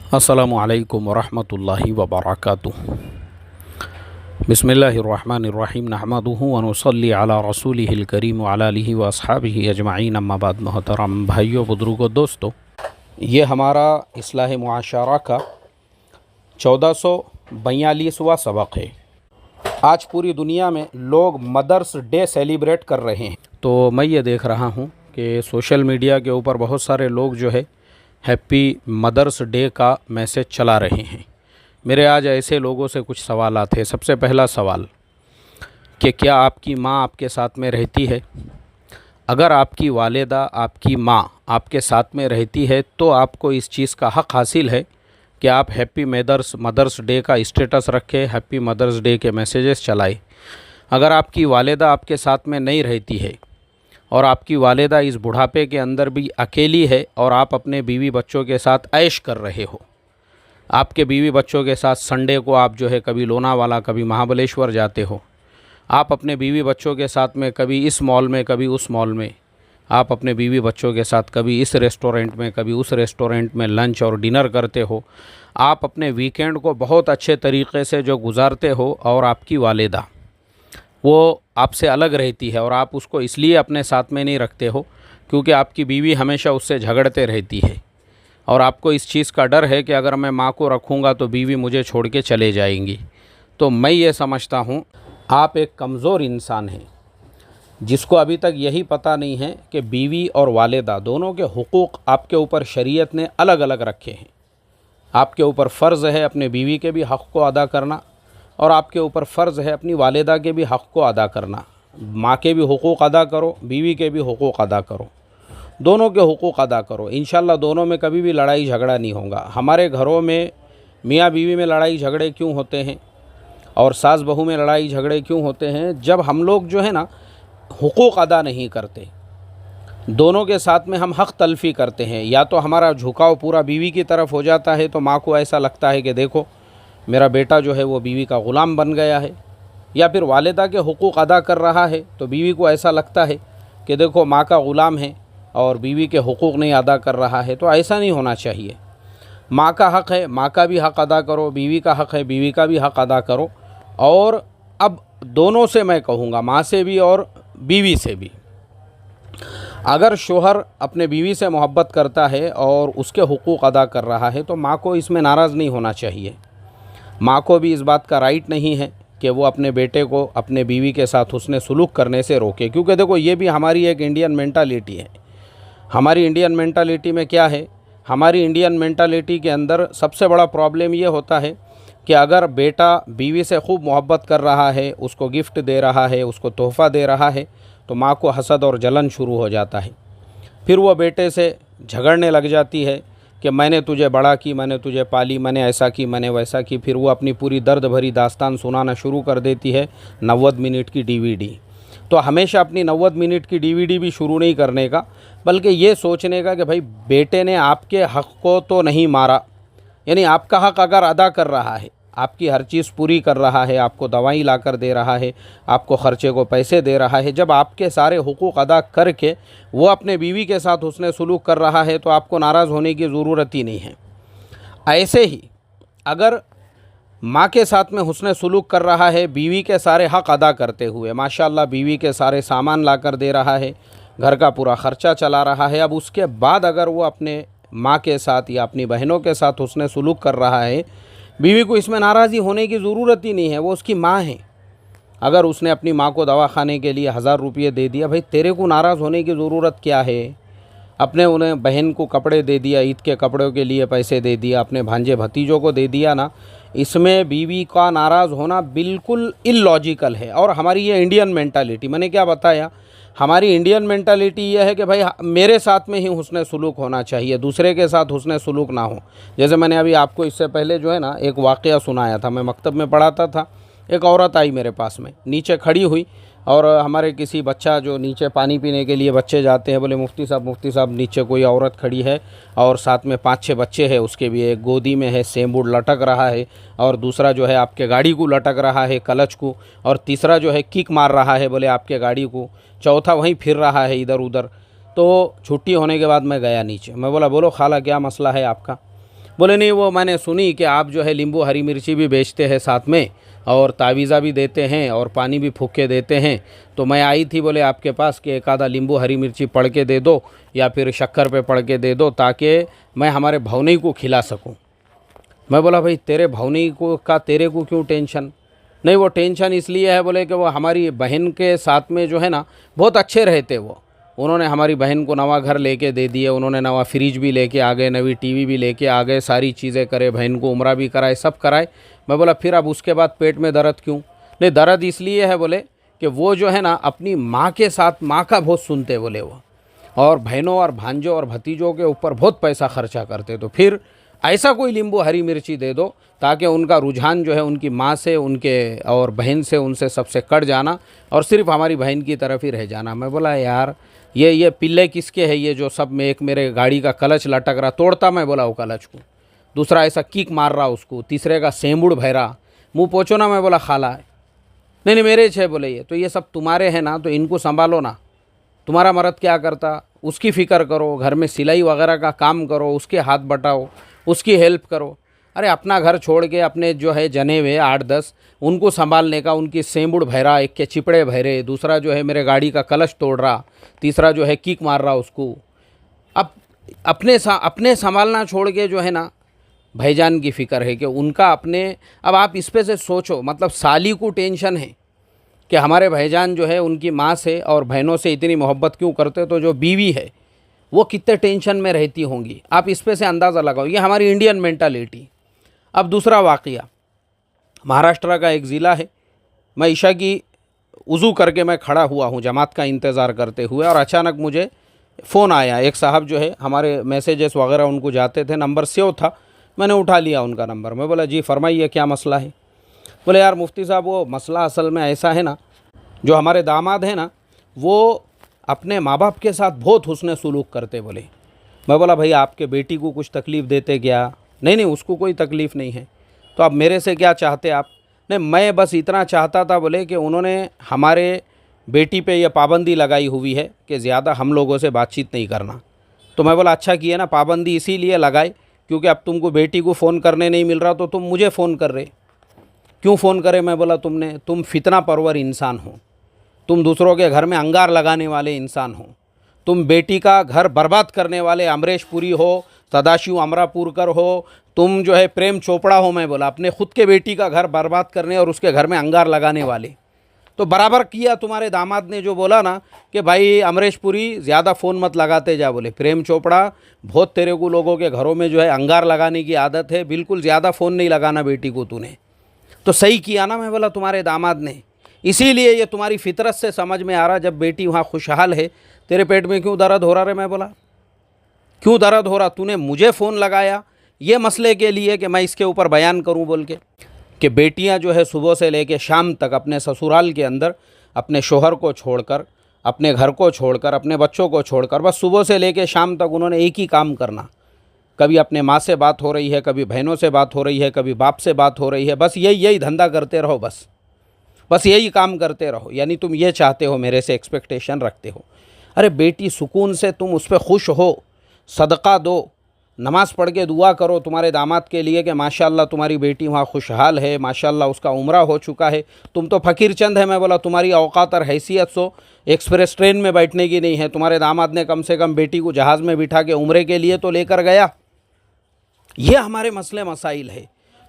अस्सलामुअलैकुम वरहमतुल्लाहि वबरकातुहू। बिस्मिल्लाहिर्रहमानिर्रहीम नहमदुहु व नुसल्ली अला रसूलिहिल करीम व अला आलिहि व अस्हाबिहि अजमाइन अम्मा बाद। मोहतरम भाइयों बुजुर्गों दोस्तों, ये हमारा इस्लाह मुआशरा का 1442वां सबक है। आज पूरी दुनिया में लोग मदर्स डे सेलिब्रेट कर रहे हैं। तो मैं ये देख रहा हूँ कि सोशल मीडिया के ऊपर बहुत सारे लोग जो है हैप्पी मदर्स डे का मैसेज चला रहे हैं। मेरे आज ऐसे लोगों से कुछ सवालात हैं। सबसे पहला सवाल कि क्या आपकी माँ आपके साथ में रहती है? अगर आपकी वालिदा, आपकी माँ आपके साथ में रहती है तो आपको इस चीज़ का हक़ हासिल है कि आप हैप्पी मदर्स डे का स्टेटस रखें, हैप्पी मदर्स डे के मैसेजेस चलाएं। अगर आपकी वालिदा आपके साथ में नहीं रहती है और आपकी वालिदा इस बुढ़ापे के अंदर भी अकेली है और आप अपने बीवी बच्चों के साथ ऐश कर रहे हो, आपके बीवी बच्चों के साथ संडे को आप जो है कभी लोनावाला, कभी महाबलेश्वर जाते हो, आप अपने बीवी बच्चों के साथ में कभी इस मॉल में, कभी उस मॉल में, आप अपने बीवी बच्चों के साथ कभी इस रेस्टोरेंट में, कभी उस रेस्टोरेंट में लंच और डिनर करते हो, आप अपने वीकेंड को बहुत अच्छे तरीक़े से जो गुजारते हो, और आपकी वालिदा वो आपसे अलग रहती है और आप उसको इसलिए अपने साथ में नहीं रखते हो क्योंकि आपकी बीवी हमेशा उससे झगड़ते रहती है और आपको इस चीज़ का डर है कि अगर मैं माँ को रखूँगा तो बीवी मुझे छोड़ के चले जाएंगी। तो मैं ये समझता हूँ आप एक कमज़ोर इंसान हैं जिसको अभी तक यही पता नहीं है कि बीवी और वालिदा दोनों के हुकूक़ आपके ऊपर शरीयत ने अलग अलग रखे हैं। आपके ऊपर फ़र्ज़ है अपने बीवी के भी हक़ को अदा करना और आपके ऊपर फ़र्ज़ है अपनी वालिदा के भी हक़ को अदा करना। माँ के भी हुकूक़ अदा करो, बीवी के भी हुकूक़ अदा करो, दोनों के हुकूक़ अदा करो। इंशाअल्लाह दोनों में कभी भी लड़ाई झगड़ा नहीं होगा। हमारे घरों में मियाँ बीवी में लड़ाई झगड़े क्यों होते हैं और सास बहू में लड़ाई झगड़े क्यों होते हैं? जब हम लोग जो है ना हुकूक़ अदा नहीं करते, दोनों के साथ में हम हक़ तलफ़ी करते हैं। या तो हमारा झुकाव पूरा बीवी की तरफ हो जाता है तो माँ को ऐसा लगता है कि देखो मेरा बेटा जो है वो बीवी का ग़ुलाम बन गया है, या फिर वालिदा के हुकूक़ अदा कर रहा है तो बीवी को ऐसा लगता है कि देखो माँ का ग़ुलाम है और बीवी के हुकूक़ नहीं अदा कर रहा है। तो ऐसा नहीं होना चाहिए। माँ का हक़ है, माँ का भी हक़ अदा करो, बीवी का हक़ है, बीवी का भी हक़ अदा करो। और अब दोनों से मैं कहूँगा, माँ से भी और बीवी से भी, अगर शोहर अपने बीवी से मोहब्बत करता है और उसके हुकूक़ अदा कर रहा है तो माँ को इसमें नाराज़ नहीं होना चाहिए। माँ को भी इस बात का राइट नहीं है कि वो अपने बेटे को अपने बीवी के साथ हुस्न सुलूक करने से रोके, क्योंकि देखो ये भी हमारी एक इंडियन मेंटालिटी है। हमारी इंडियन मेंटालिटी में क्या है, हमारी इंडियन मेंटालिटी के अंदर सबसे बड़ा प्रॉब्लम ये होता है कि अगर बेटा बीवी से खूब मोहब्बत कर रहा है, उसको गिफ्ट दे रहा है, उसको तोहफ़ा दे रहा है, तो माँ को हसद और जलन शुरू हो जाता है। फिर वो बेटे से झगड़ने लग जाती है कि मैंने तुझे बड़ा की, मैंने तुझे पाली, मैंने ऐसा की, मैंने वैसा की। फिर वो अपनी पूरी दर्द भरी दास्तान सुनाना शुरू कर देती है 90 मिनट की डीवीडी। तो हमेशा अपनी 90 मिनट की डीवीडी भी शुरू नहीं करने का, बल्कि ये सोचने का कि भाई बेटे ने आपके हक़ को तो नहीं मारा, यानी आपका हक़ अगर अदा कर रहा है, आपकी हर चीज़ पूरी कर रहा है, आपको दवाई ला कर दे रहा है, आपको ख़र्चे को पैसे दे रहा है, जब आपके सारे हुकूक़ अदा करके वो अपने बीवी के साथ हुस्न सलूक कर रहा है तो आपको नाराज़ होने की ज़रूरत ही नहीं है। ऐसे ही अगर माँ के साथ में हुस्न सलूक कर रहा है बीवी के सारे हक़ अदा करते हुए, माशाअल्लाह बीवी के सारे सामान ला कर दे रहा है, घर का पूरा ख़र्चा चला रहा है, अब उसके बाद अगर वो अपने माँ के साथ या अपनी बहनों के साथ हुस्न सलूक कर रहा है, बीवी को इसमें नाराज़ी होने की ज़रूरत ही नहीं है। वो उसकी माँ है। अगर उसने अपनी माँ को दवा खाने के लिए 1000 रुपये दे दिया, भाई तेरे को नाराज़ होने की ज़रूरत क्या है? अपने उन्हें बहन को कपड़े दे दिया, ईद के कपड़ों के लिए पैसे दे दिया, अपने भांजे भतीजों को दे दिया ना, इसमें बीवी का नाराज़ होना बिल्कुल इलॉजिकल है। और हमारी ये इंडियन मेंटालिटी, मैंने क्या बताया, हमारी इंडियन मेंटालिटी ये है कि भाई मेरे साथ में ही हुस्न सलूक होना चाहिए, दूसरे के साथ हुस्न सलूक ना हो। जैसे मैंने अभी आपको इससे पहले जो है ना एक वाक़या सुनाया था, मैं मकतब में पढ़ाता था, एक औरत आई मेरे पास में, नीचे खड़ी हुई और हमारे किसी बच्चा जो नीचे पानी पीने के लिए बच्चे जाते हैं, बोले मुफ्ती साहब नीचे कोई औरत खड़ी है और साथ में 5-6 बच्चे हैं, उसके भी एक गोदी में है, सेम्बुड लटक रहा है, और दूसरा जो है आपके गाड़ी को लटक रहा है क्लच को, और तीसरा जो है किक मार रहा है बोले आपके गाड़ी को, चौथा वहीं फिर रहा है इधर उधर। तो छुट्टी होने के बाद मैं गया नीचे, मैं बोला बोलो खाला क्या मसला है आपका? बोले नहीं, वो मैंने सुनी कि आप जो है नींबू हरी मिर्ची भी बेचते हैं साथ में, और तावीज़ा भी देते हैं और पानी भी फूँक के देते हैं, तो मैं आई थी बोले आपके पास कि एक आधा नींबू हरी मिर्ची पढ़ के दे दो या फिर शक्कर पे पढ़ के दे दो, ताकि मैं हमारे भवनी को खिला सकूं। मैं बोला भाई तेरे भवनी को का तेरे को क्यों टेंशन? नहीं, वो टेंशन इसलिए है बोले कि वो हमारी बहन के साथ में जो है ना बहुत अच्छे रहते वो। उन्होंने हमारी बहन को नवा घर लेके दे दिए, उन्होंने नवा फ्रिज भी लेके आ गए, नवी टीवी भी लेके आ गए, सारी चीज़ें करे, बहन को उम्रा भी कराए, सब कराए। मैं बोला फिर अब उसके बाद पेट में दर्द क्यों? नहीं, दर्द इसलिए है बोले कि वो जो है ना अपनी माँ के साथ माँ का बहुत सुनते बोले वो, और बहनों और भांजों और भतीजों के ऊपर बहुत पैसा खर्चा करते। तो फिर ऐसा कोई नींबू हरी मिर्ची दे दो ताकि उनका रुझान जो है उनकी माँ से, उनके और बहन से, उनसे सबसे कट जाना और सिर्फ हमारी बहन की तरफ ही रह जाना। मैं बोला यार ये पिल्ले किसके है ये जो सब में, एक मेरे गाड़ी का क्लच लटक रहा, तोड़ता मैं बोला वो क्लच को, दूसरा ऐसा किक मार रहा उसको, तीसरे का सेंबुड़ भय रहा, मुँह पोछो ना। मैं बोला खाला है, नहीं मेरे छे बोले ये तो, ये सब तुम्हारे हैं ना, तो इनको संभालो ना। तुम्हारा मर्द क्या करता उसकी फ़िक्र करो, घर में सिलाई वगैरह का काम करो, उसके हाथ बटाओ, उसकी हेल्प करो। अरे अपना घर छोड़ के अपने जो है जने हुए 8-10 उनको संभालने का, उनकी सेंबुड़ भैरा, एक के चिपड़े भैरे, दूसरा जो है मेरे गाड़ी का कलश तोड़ रहा, तीसरा जो है किक मार रहा उसको। अब अपने संभालना छोड़ के जो है ना भाईजान की फ़िक्र है कि उनका अपने। अब आप इस पे से सोचो, मतलब साली को टेंशन है कि हमारे भाईजान जो है उनकी माँ से और बहनों से इतनी मोहब्बत क्यों करते, तो जो बीवी है वो कितने टेंशन में रहती होंगी। आप इस पे से अंदाज़ा लगाओ, ये हमारी इंडियन मेंटालिटी। अब दूसरा वाक़या, महाराष्ट्र का एक ज़िला है, मैं ईशा की वज़ू करके मैं खड़ा हुआ हूँ जमात का इंतज़ार करते हुए, और अचानक मुझे फ़ोन आया। एक साहब जो है हमारे मैसेजेस वगैरह उनको जाते थे, नंबर सेव था, मैंने उठा लिया उनका नंबर। मैं बोला जी फरमाइए क्या मसला है? बोले यार मुफ्ती साहब वो मसला असल में ऐसा है ना, जो हमारे दामाद हैं ना वो अपने माँ बाप के साथ बहुत हुस्न सलूक करते बोले। मैं बोला भाई आपके बेटी को कुछ तकलीफ़ देते क्या? नहीं उसको कोई तकलीफ़ नहीं है। तो अब मेरे से क्या चाहते आप? नहीं मैं बस इतना चाहता था बोले कि उन्होंने हमारे बेटी पे ये पाबंदी लगाई हुई है कि ज़्यादा हम लोगों से बातचीत नहीं करना। तो मैं बोला अच्छा किया ना, पाबंदी इसीलिए लगाए क्योंकि अब तुमको बेटी को फ़ोन करने नहीं मिल रहा तो तुम मुझे फ़ोन कर रहे, क्यों फ़ोन करे? मैं बोला तुम फितना परवर इंसान हो, तुम दूसरों के घर में अंगार लगाने वाले इंसान हो, तुम बेटी का घर बर्बाद करने वाले अमरीश पुरी हो, सदाशिव अमरापुरकर हो, तुम जो है प्रेम चोपड़ा हो। मैं बोला अपने खुद के बेटी का घर बर्बाद करने और उसके घर में अंगार लगाने वाले। तो बराबर किया तुम्हारे दामाद ने जो बोला ना कि भाई अमरीश पुरी ज़्यादा फ़ोन मत लगाते जा, बोले प्रेम चोपड़ा बहुत तेरे को लोगों के घरों में जो है अंगार लगाने की आदत है, बिल्कुल ज़्यादा फ़ोन नहीं लगाना बेटी को तूने। तो सही किया ना, मैं बोला तुम्हारे दामाद ने। इसीलिए ये तुम्हारी फितरत से समझ में आ रहा, जब बेटी वहाँ खुशहाल है तेरे पेट में क्यों दर्द हो रहा है? मैं बोला क्यों दर्द हो रहा? तूने मुझे फ़ोन लगाया ये मसले के लिए कि मैं इसके ऊपर बयान करूं बोल के, कि बेटियां जो है सुबह से लेके शाम तक अपने ससुराल के अंदर अपने शोहर को छोड़कर, अपने घर को छोड़कर, अपने बच्चों को छोड़कर बस सुबह से लेके शाम तक उन्होंने एक ही काम करना। कभी अपने माँ से बात हो रही है, कभी बहनों से बात हो रही है, कभी बाप से बात हो रही है, बस यही धंधा करते रहो, बस यही काम करते रहो। यानी तुम ये चाहते हो, मेरे से एक्सपेक्टेशन रखते हो। अरे बेटी सुकून से तुम उस पर खुश हो, सदका दो, नमाज़ पढ़ के दुआ करो तुम्हारे दामाद के लिए कि माशाल्लाह तुम्हारी बेटी वहाँ खुशहाल है, माशाल्लाह उसका उम्रा हो चुका है। तुम तो फ़कीर चंद है। मैं बोला तुम्हारी औकात और हैसियत सो एक्सप्रेस ट्रेन में बैठने की नहीं है। तुम्हारे दामाद ने कम से कम बेटी को जहाज़ में बिठा के उम्रे के लिए तो लेकर गया। ये हमारे मसले मसाइल है।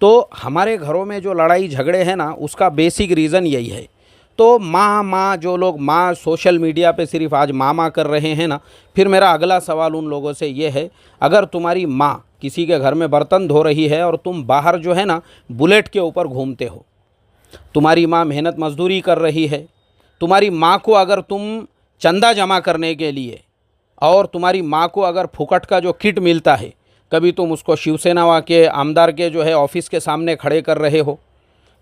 तो हमारे घरों में जो लड़ाई झगड़े हैं ना, उसका बेसिक रीज़न यही है। तो माँ जो लोग माँ सोशल मीडिया पे सिर्फ आज माँ कर रहे हैं ना, फिर मेरा अगला सवाल उन लोगों से ये है, अगर तुम्हारी माँ किसी के घर में बर्तन धो रही है और तुम बाहर जो है ना बुलेट के ऊपर घूमते हो, तुम्हारी माँ मेहनत मजदूरी कर रही है, तुम्हारी माँ को अगर तुम चंदा जमा करने के लिए और तुम्हारी माँ को अगर फुकट का जो किट मिलता है, कभी तुम उसको शिवसेना के आमदार के जो है ऑफिस के सामने खड़े कर रहे हो,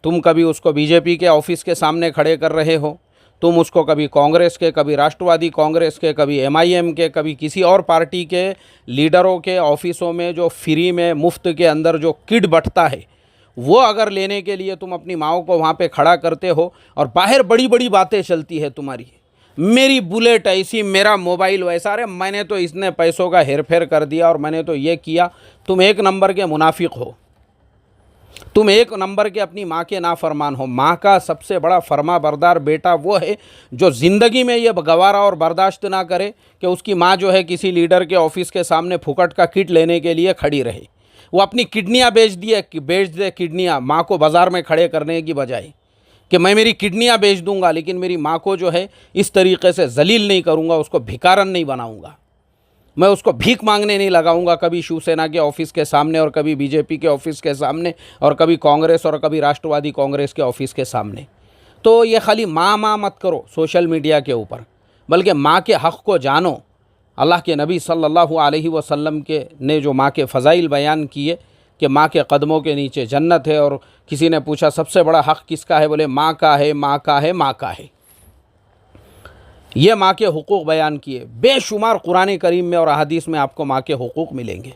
तुम कभी उसको बीजेपी के ऑफिस के सामने खड़े कर रहे हो, तुम उसको कभी कांग्रेस के, कभी राष्ट्रवादी कांग्रेस के, कभी एमआईएम के, कभी किसी और पार्टी के लीडरों के ऑफिसों में जो फ्री में मुफ्त के अंदर जो किट बंटता है, वो अगर लेने के लिए तुम अपनी माओ को वहाँ पे खड़ा करते हो और बाहर बड़ी बड़ी बातें चलती है तुम्हारी। मेरी बुलेट ऐसी, मेरा मोबाइल वैसा, अरे मैंने तो इसने पैसों का हेरफेर कर दिया और मैंने तो ये किया। तुम एक नंबर के मुनाफिक हो, तुम एक नंबर के अपनी माँ के नाफरमान हो। माँ का सबसे बड़ा फर्मा बरदार बेटा वो है जो ज़िंदगी में ये गवारा और बर्दाश्त ना करे कि उसकी माँ जो है किसी लीडर के ऑफिस के सामने फुकट का किट लेने के लिए खड़ी रहे। वो अपनी किडनियाँ बेच दे किडनियाँ माँ को बाज़ार में खड़े करने की बजाय कि मैं मेरी किडनियाँ बेच दूंगा, लेकिन मेरी माँ को जो है इस तरीके से जलील नहीं करूँगा, उसको भिखारन नहीं बनाऊँगा, मैं उसको भीख मांगने नहीं लगाऊंगा, कभी शिवसेना के ऑफिस के सामने और कभी बीजेपी के ऑफिस के सामने और कभी कांग्रेस और कभी राष्ट्रवादी कांग्रेस के ऑफिस के सामने। तो ये खाली माँ मत करो सोशल मीडिया के ऊपर, बल्कि माँ के हक़ को जानो। अल्लाह के नबी सल्लल्लाहु अलैहि वसल्लम के ने जो माँ के फ़ज़ाइल बयान किए कि माँ के कदमों के नीचे जन्नत है, और किसी ने पूछा सबसे बड़ा हक़ किसका है, बोले माँ का है, माँ का है, माँ का है। ये माँ के हुकूक़ बयान किए, बेशुमार कुरान करीम में और अहादीस में आपको माँ के हुकूक़ मिलेंगे।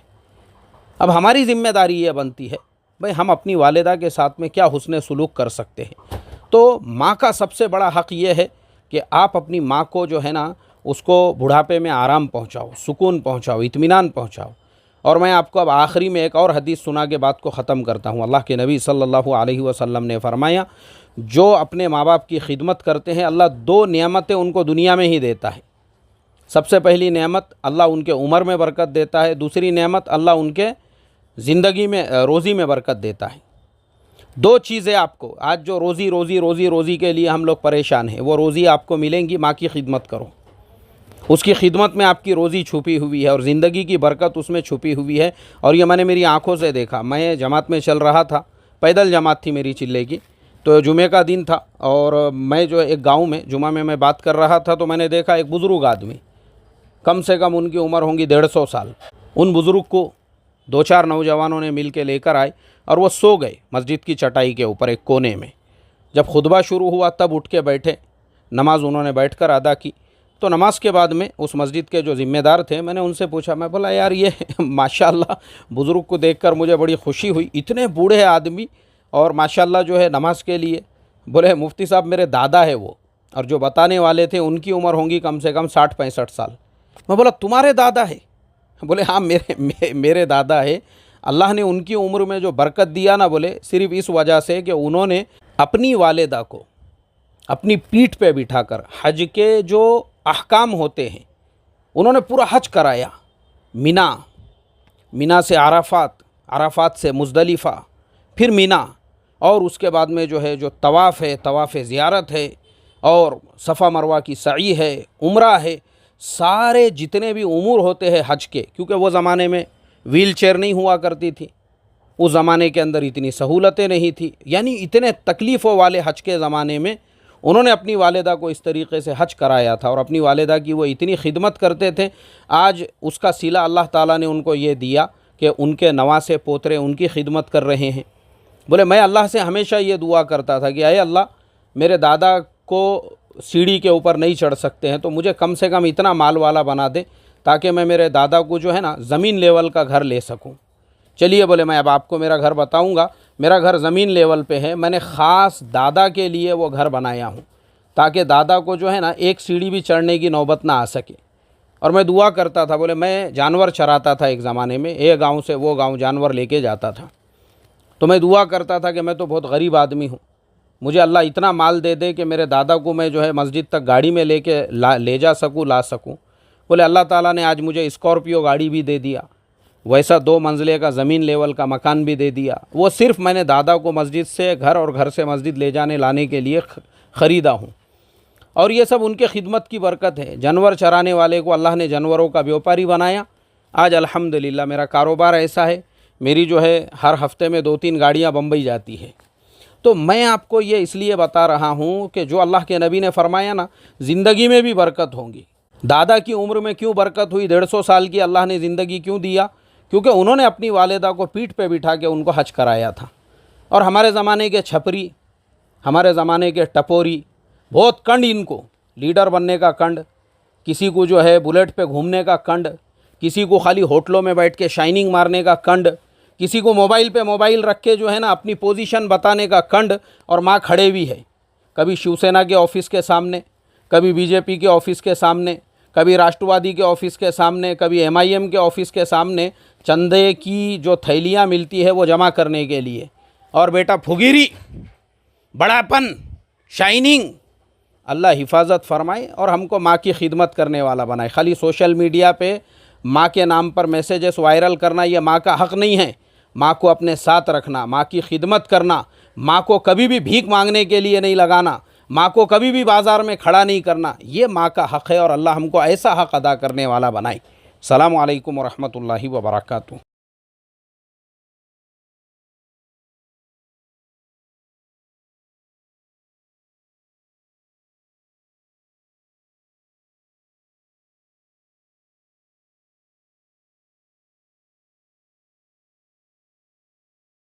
अब हमारी ज़िम्मेदारी ये बनती है भाई हम अपनी वालिदा के साथ में क्या हुस्न सलूक कर सकते हैं। तो माँ का सबसे बड़ा हक़ ये है कि आप अपनी माँ को जो है ना उसको बुढ़ापे में आराम पहुँचाओ, सुकून पहुँचाओ, इत्मीनान पहुँचाओ। और मैं आपको अब आखिरी में एक और हदीस सुना के बात को ख़त्म करता हूँ। अल्लाह के नबी सल्लल्लाहु अलैहि वसल्लम ने फरमाया, जो अपने माँ बाप की खिदमत करते हैं अल्लाह दो नेमतें उनको दुनिया में ही देता है। सबसे पहली नेमत अल्लाह उनके उम्र में बरकत देता है, दूसरी नेमत अल्लाह उनके ज़िंदगी में रोज़ी में बरकत देता है। दो चीज़ें आपको आज जो रोज़ी के लिए हम लोग परेशान हैं, वो रोज़ी आपको मिलेंगी, माँ की खिदमत करो। उसकी खिदमत में आपकी रोज़ी छुपी हुई है और ज़िंदगी की बरकत उसमें छुपी हुई है। और ये मैंने मेरी आंखों से देखा। मैं जमात में चल रहा था, पैदल जमात थी मेरी चिल्ले की, तो जुमे का दिन था और मैं जो एक गांव में जुमा में मैं बात कर रहा था, तो मैंने देखा एक बुज़ुर्ग आदमी, कम से कम उनकी उम्र होंगी 150 साल। उन बुज़ुर्ग को दो चार नौजवानों ने मिल के लेकर आए और वो सो गए मस्जिद की चटाई के ऊपर एक कोने में। जब खुतबा शुरू हुआ तब उठ के बैठे, नमाज उन्होंने बैठकर अदा की। तो नमाज के बाद में उस मस्जिद के जो ज़िम्मेदार थे, मैंने उनसे पूछा, मैं बोला यार ये माशाल्लाह बुज़ुर्ग को देखकर मुझे बड़ी खुशी हुई, इतने बूढ़े आदमी और माशाल्लाह जो है नमाज के लिए। बोले मुफ्ती साहब मेरे दादा है वो, और जो बताने वाले थे उनकी उम्र होंगी कम से कम 60-65 साल। मैं बोला तुम्हारे दादा है? बोले हाँ मेरे दादा है। अल्लाह ने उनकी उम्र में जो बरकत दिया ना, बोले सिर्फ इस वजह से कि उन्होंने अपनी वालिदा को अपनी पीठ पे बिठाकर हज के जो अहकाम होते हैं उन्होंने पूरा हज कराया। मीना से अराफात, अराफात से मुज़दलिफ़ा, फिर मीना, और उसके बाद में जो है जो तवाफ़ है, तवाफ़ ज़ियारत है, और सफ़ा मरवा की सई है, उम्रा है, सारे जितने भी उमूर होते हैं हज के, क्योंकि वो ज़माने में व्हील चेयर नहीं हुआ करती थी, उस ज़माने के अंदर इतनी सहूलतें नहीं थी, यानी इतने तकलीफ़ों वाले हज के ज़माने में उन्होंने अपनी वालिदा को इस तरीके से हज कराया था और अपनी वालिदा की वो इतनी खिदमत करते थे। आज उसका सिला अल्लाह ताला ने उनको ये दिया कि उनके नवासे पोतरे उनकी खिदमत कर रहे हैं। बोले मैं अल्लाह से हमेशा ये दुआ करता था कि अय अल्लाह, मेरे दादा को सीढ़ी के ऊपर नहीं चढ़ सकते हैं तो मुझे कम से कम इतना माल वाला बना दे ताकि मैं मेरे दादा को जो है ना ज़मीन लेवल का घर ले सकूं। चलिए बोले मैं अब आपको मेरा घर बताऊंगा। मेरा घर ज़मीन लेवल पे है, मैंने ख़ास दादा के लिए वो घर बनाया हूँ ताकि दादा को जो है ना एक सीढ़ी भी चढ़ने की नौबत ना आ सके। और मैं दुआ करता था, बोले मैं जानवर चराता था एक ज़माने में, एक गाँव से वो गाँव जानवर लेके जाता था, तो मैं दुआ करता था कि मैं तो बहुत गरीब आदमी हूँ, मुझे अल्लाह इतना माल दे दे कि मेरे दादा को मैं जो है मस्जिद तक गाड़ी में ले जा सकूँ, ला सकूँ। बोले अल्लाह ताला ने आज मुझे स्कॉर्पियो गाड़ी भी दे दिया, वैसा 2 मंजिले का ज़मीन लेवल का मकान भी दे दिया। वो सिर्फ़ मैंने दादा को मस्जिद से घर और घर से मस्जिद ले जाने लाने के लिए ख़रीदा हूँ। और ये सब उनके खिदमत की बरकत है। जानवर चराने वाले को अल्लाह ने जानवरों का व्यापारी बनाया। आज अल्हम्दुलिल्लाह मेरा कारोबार ऐसा है, मेरी जो है हर हफ्ते में 2-3 गाड़ियाँ बम्बई जाती है। तो मैं आपको ये इसलिए बता रहा हूँ कि जो अल्लाह के नबी ने फरमाया ना, ज़िंदगी में भी बरकत होगी। दादा की उम्र में क्यों बरकत हुई, 150 साल की अल्लाह ने ज़िंदगी क्यों दिया? क्योंकि उन्होंने अपनी वालिदा को पीठ पे बिठा के उनको हज कराया था। और हमारे ज़माने के छपरी, हमारे ज़माने के टपोरी, बहुत कंड इनको, लीडर बनने का कंड, किसी को जो है बुलेट पे घूमने का कंड, किसी को खाली होटलों में बैठ के शाइनिंग मारने का कंड, किसी को मोबाइल पे मोबाइल रख के जो है ना अपनी पोजीशन बताने का कंड। और माँ खड़े भी है, कभी शिवसेना के ऑफिस के सामने, कभी बीजेपी के ऑफिस के सामने, कभी राष्ट्रवादी के ऑफिस के सामने, कभी एमआईएम के ऑफिस के सामने चंदे की जो थैलियाँ मिलती है वो जमा करने के लिए। और बेटा फुगीरी, बड़ापन, शाइनिंग, अल्लाह हिफाजत फरमाए और हमको माँ की खिदमत करने वाला बनाए। खाली सोशल मीडिया पे माँ के नाम पर मैसेजेस वायरल करना ये माँ का हक़ नहीं है। माँ को अपने साथ रखना, माँ की खिदमत करना, माँ को कभी भी भीख मांगने के लिए नहीं लगाना, माँ को कभी भी बाज़ार में खड़ा नहीं करना, ये माँ का हक़ है और अल्लाह हमको ऐसा हक़ अदा करने वाला बनाए। सलाम अलैकुम व रहमतुल्लाहि व बरकातुहू।